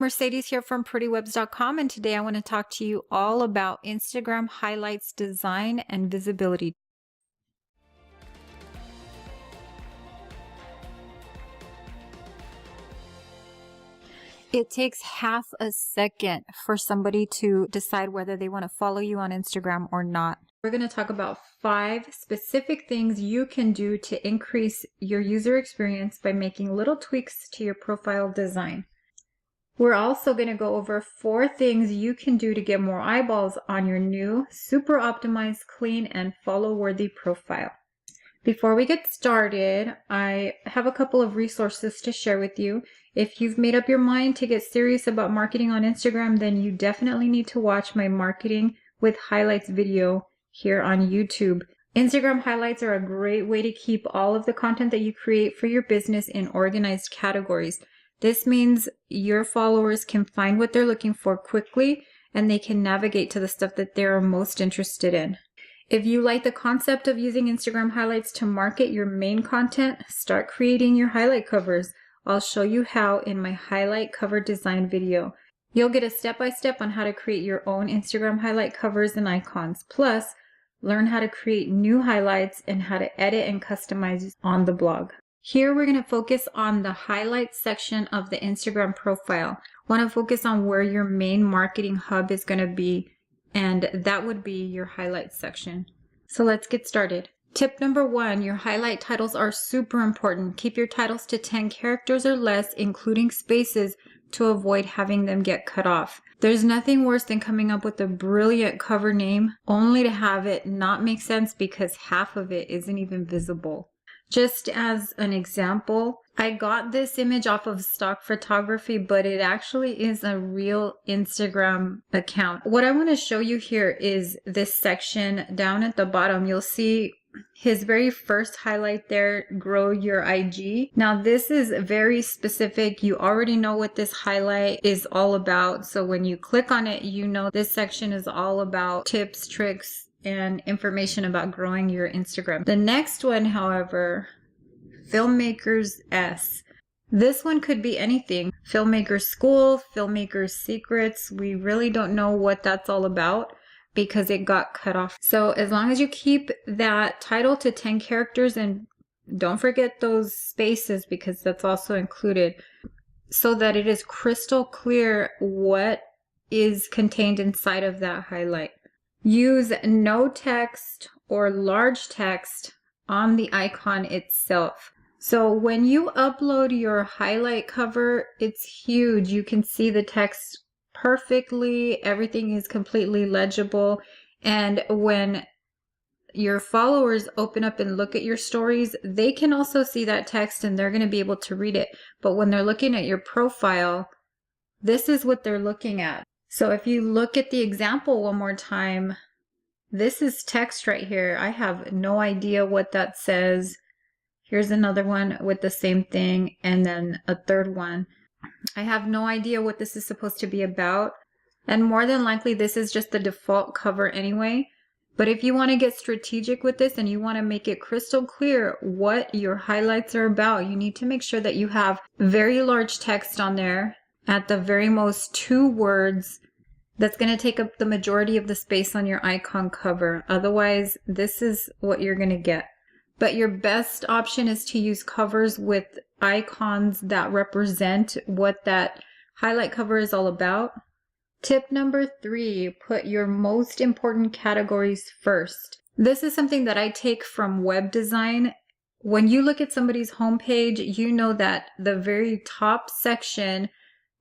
Mercedes here from PrettyWebz.com, and today I want to talk to you all about Instagram highlights design and visibility. It takes half a second for somebody to decide whether they want to follow you on Instagram or not. We're going to talk about 5 specific things you can do to increase your user experience by making little tweaks to your profile design. We're also going to go over 4 things you can do to get more eyeballs on your new, super optimized, clean, and follow-worthy profile. Before we get started, I have a couple of resources to share with you. If you've made up your mind to get serious about marketing on Instagram, then you definitely need to watch my Marketing with Highlights video here on YouTube. Instagram highlights are a great way to keep all of the content that you create for your business in organized categories. This means your followers can find what they're looking for quickly, and they can navigate to the stuff that they're most interested in. If you like the concept of using Instagram highlights to market your main content, start creating your highlight covers. I'll show you how in my highlight cover design video. You'll get a step-by-step on how to create your own Instagram highlight covers and icons. Plus, learn how to create new highlights and how to edit and customize on the blog. Here we're going to focus on the highlights section of the Instagram profile. Want to focus on where your main marketing hub is going to be, and that would be your highlights section. So let's get started. Tip number 1, your highlight titles are super important. Keep your titles to 10 characters or less, including spaces, to avoid having them get cut off. There's nothing worse than coming up with a brilliant cover name only to have it not make sense because half of it isn't even visible. Just as an example, I got this image off of stock photography, but it actually is a real Instagram account. What I want to show you here is this section down at the bottom. You'll see his very first highlight there, grow your IG. Now this is very specific. You already know what this highlight is all about. So when you click on it, you know this section is all about tips, tricks, and information about growing your Instagram. The next one, however, Filmmakers S. This one could be anything. Filmmakers School, Filmmakers Secrets. We really don't know what that's all about because it got cut off. So as long as you keep that title to 10 characters and don't forget those spaces because that's also included, so that it is crystal clear what is contained inside of that highlight. Use no text or large text on the icon itself. So when you upload your highlight cover, it's huge. You can see the text perfectly. Everything is completely legible. And when your followers open up and look at your stories, they can also see that text and they're going to be able to read it. But when they're looking at your profile, this is what they're looking at. So if you look at the example one more time, this is text right here. I have no idea what that says. Here's another one with the same thing, and then a third one. I have no idea what this is supposed to be about, and more than likely this is just the default cover anyway. But if you want to get strategic with this and you want to make it crystal clear what your highlights are about, you need to make sure that you have very large text on there, at the very most 2 words. That's going to take up the majority of the space on your icon cover. Otherwise, this is what you're going to get. But your best option is to use covers with icons that represent what that highlight cover is all about. Tip number 3, put your most important categories first. This is something that I take from web design. When you look at somebody's homepage, you know that the very top section,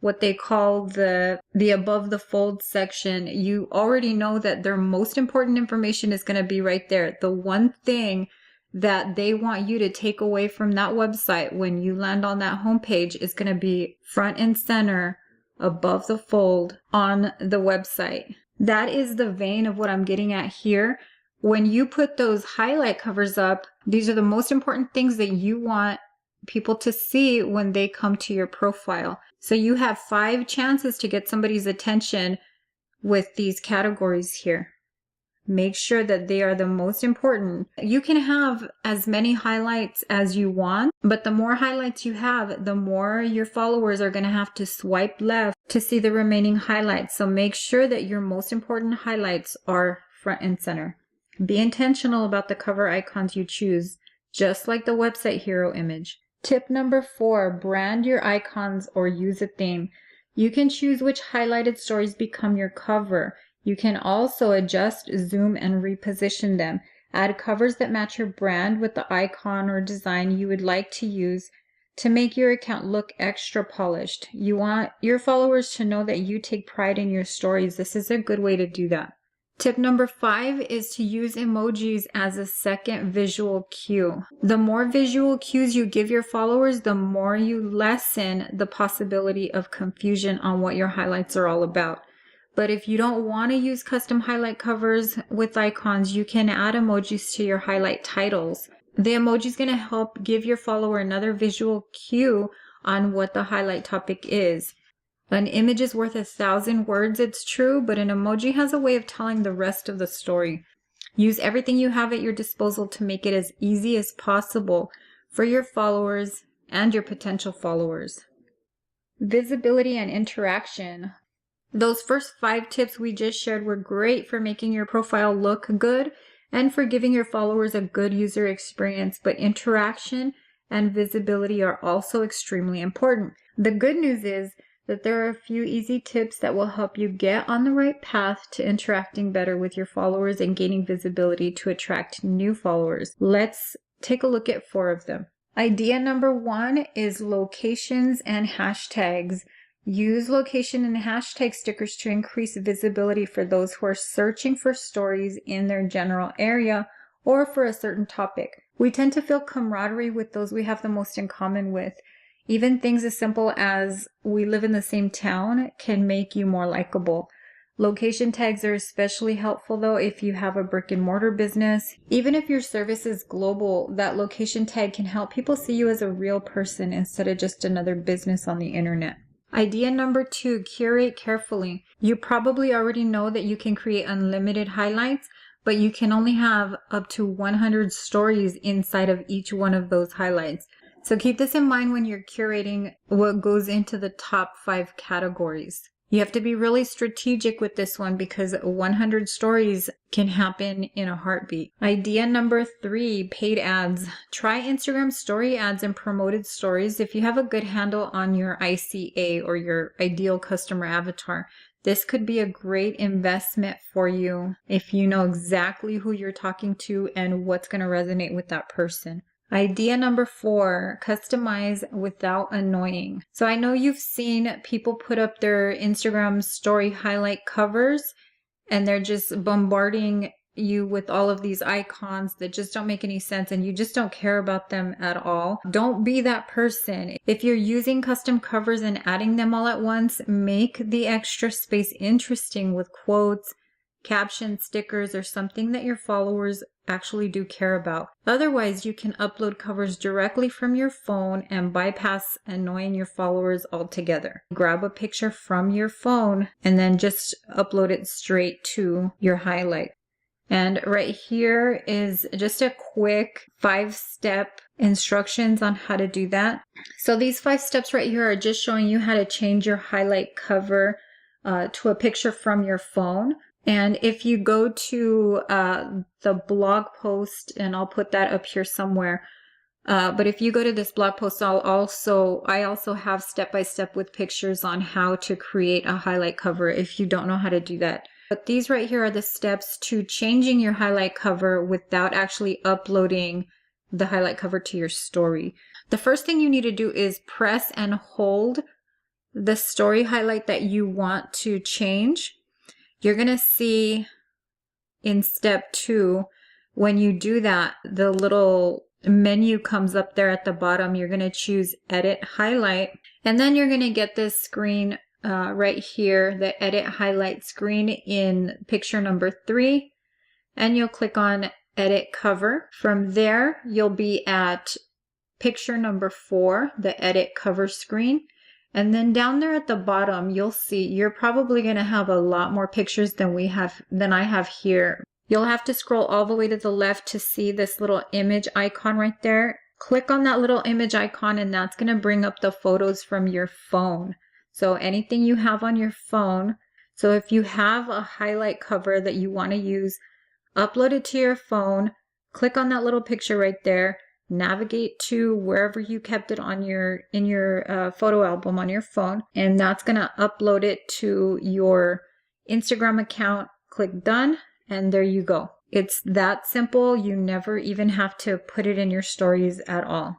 what they call the above the fold section, you already know that their most important information is going to be right there. The one thing that they want you to take away from that website when you land on that homepage is going to be front and center, above the fold on the website. That is the vein of what I'm getting at here. When you put those highlight covers up, these are the most important things that you want people to see when they come to your profile. So you have 5 chances to get somebody's attention with these categories here. Make sure that they are the most important. You can have as many highlights as you want, but the more highlights you have, the more your followers are going to have to swipe left to see the remaining highlights. So make sure that your most important highlights are front and center. Be intentional about the cover icons you choose, just like the website hero image. Tip number 4, brand your icons or use a theme. You can choose which highlighted stories become your cover. You can also adjust, zoom, and reposition them. Add covers that match your brand with the icon or design you would like to use to make your account look extra polished. You want your followers to know that you take pride in your stories. This is a good way to do that. Tip number 5 is to use emojis as a second visual cue. The more visual cues you give your followers, the more you lessen the possibility of confusion on what your highlights are all about. But if you don't want to use custom highlight covers with icons, you can add emojis to your highlight titles. The emoji is going to help give your follower another visual cue on what the highlight topic is. An image is worth 1,000 words, it's true, but an emoji has a way of telling the rest of the story. Use everything you have at your disposal to make it as easy as possible for your followers and your potential followers. Visibility and interaction. Those first 5 tips we just shared were great for making your profile look good and for giving your followers a good user experience, but interaction and visibility are also extremely important. The good news is that there are a few easy tips that will help you get on the right path to interacting better with your followers and gaining visibility to attract new followers. Let's take a look at 4 of them. Idea number 1 is locations and hashtags. Use location and hashtag stickers to increase visibility for those who are searching for stories in their general area or for a certain topic. We tend to feel camaraderie with those we have the most in common with. Even things as simple as we live in the same town can make you more likable. Location tags are especially helpful though if you have a brick and mortar business. Even if your service is global, that location tag can help people see you as a real person instead of just another business on the internet. Idea number 2, curate carefully. You probably already know that you can create unlimited highlights, but you can only have up to 100 stories inside of each one of those highlights. So keep this in mind when you're curating what goes into the top 5 categories. You have to be really strategic with this one because 100 stories can happen in a heartbeat. Idea number 3, paid ads. Try Instagram story ads and promoted stories if you have a good handle on your ICA or your ideal customer avatar. This could be a great investment for you if you know exactly who you're talking to and what's going to resonate with that person. Idea number 4, customize without annoying. So I know you've seen people put up their Instagram story highlight covers and they're just bombarding you with all of these icons that just don't make any sense and you just don't care about them at all. Don't be that person. If you're using custom covers and adding them all at once, make the extra space interesting with quotes, captions, stickers, or something that your followers actually do care about. Otherwise, you can upload covers directly from your phone and bypass annoying your followers altogether. Grab a picture from your phone and then just upload it straight to your highlight. And right here is just a quick 5-step instructions on how to do that. So these 5 steps right here are just showing you how to change your highlight cover to a picture from your phone. And if you go to the blog post, and I'll put that up here somewhere, but if you go to this blog post, I also have step-by-step with pictures on how to create a highlight cover if you don't know how to do that. But these right here are the steps to changing your highlight cover without actually uploading the highlight cover to your story. The first thing you need to do is press and hold the story highlight that you want to change. You're going to see in step 2, when you do that, the little menu comes up there at the bottom. You're going to choose Edit Highlight, and then you're going to get this screen right here, the Edit Highlight screen in picture number 3, and you'll click on Edit Cover. From there, you'll be at picture number 4, the Edit Cover screen. And then down there at the bottom, you'll see you're probably going to have a lot more pictures than I have here. You'll have to scroll all the way to the left to see this little image icon right there. Click on that little image icon and that's going to bring up the photos from your phone. So anything you have on your phone. So if you have a highlight cover that you want to use, upload it to your phone, click on that little picture right there, navigate to wherever you kept it on in your photo album on your phone, and that's going to upload it to your Instagram account. Click done, and there you go. It's that simple. You never even have to put it in your stories at all.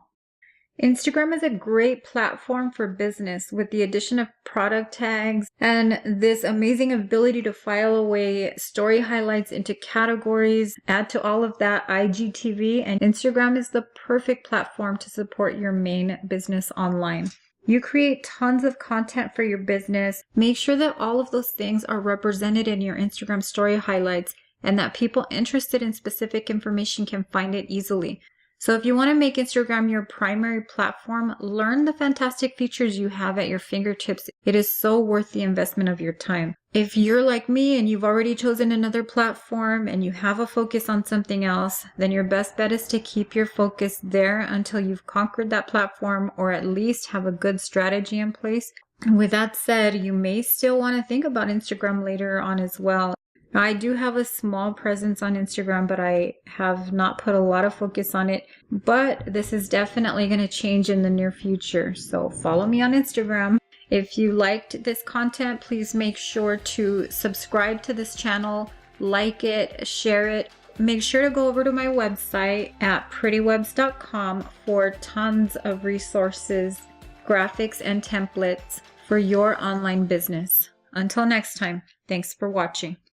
Instagram is a great platform for business with the addition of product tags and this amazing ability to file away story highlights into categories. Add to all of that IGTV, and Instagram is the perfect platform to support your main business online. You create tons of content for your business. Make sure that all of those things are represented in your Instagram story highlights and that people interested in specific information can find it easily. So if you want to make Instagram your primary platform, learn the fantastic features you have at your fingertips. It is so worth the investment of your time. If you're like me and you've already chosen another platform and you have a focus on something else, then your best bet is to keep your focus there until you've conquered that platform or at least have a good strategy in place. And with that said, you may still want to think about Instagram later on as well. I do have a small presence on Instagram, but I have not put a lot of focus on it. But this is definitely going to change in the near future. So follow me on Instagram. If you liked this content, please make sure to subscribe to this channel, like it, share it. Make sure to go over to my website at PrettyWebz.com for tons of resources, graphics, and templates for your online business. Until next time, thanks for watching.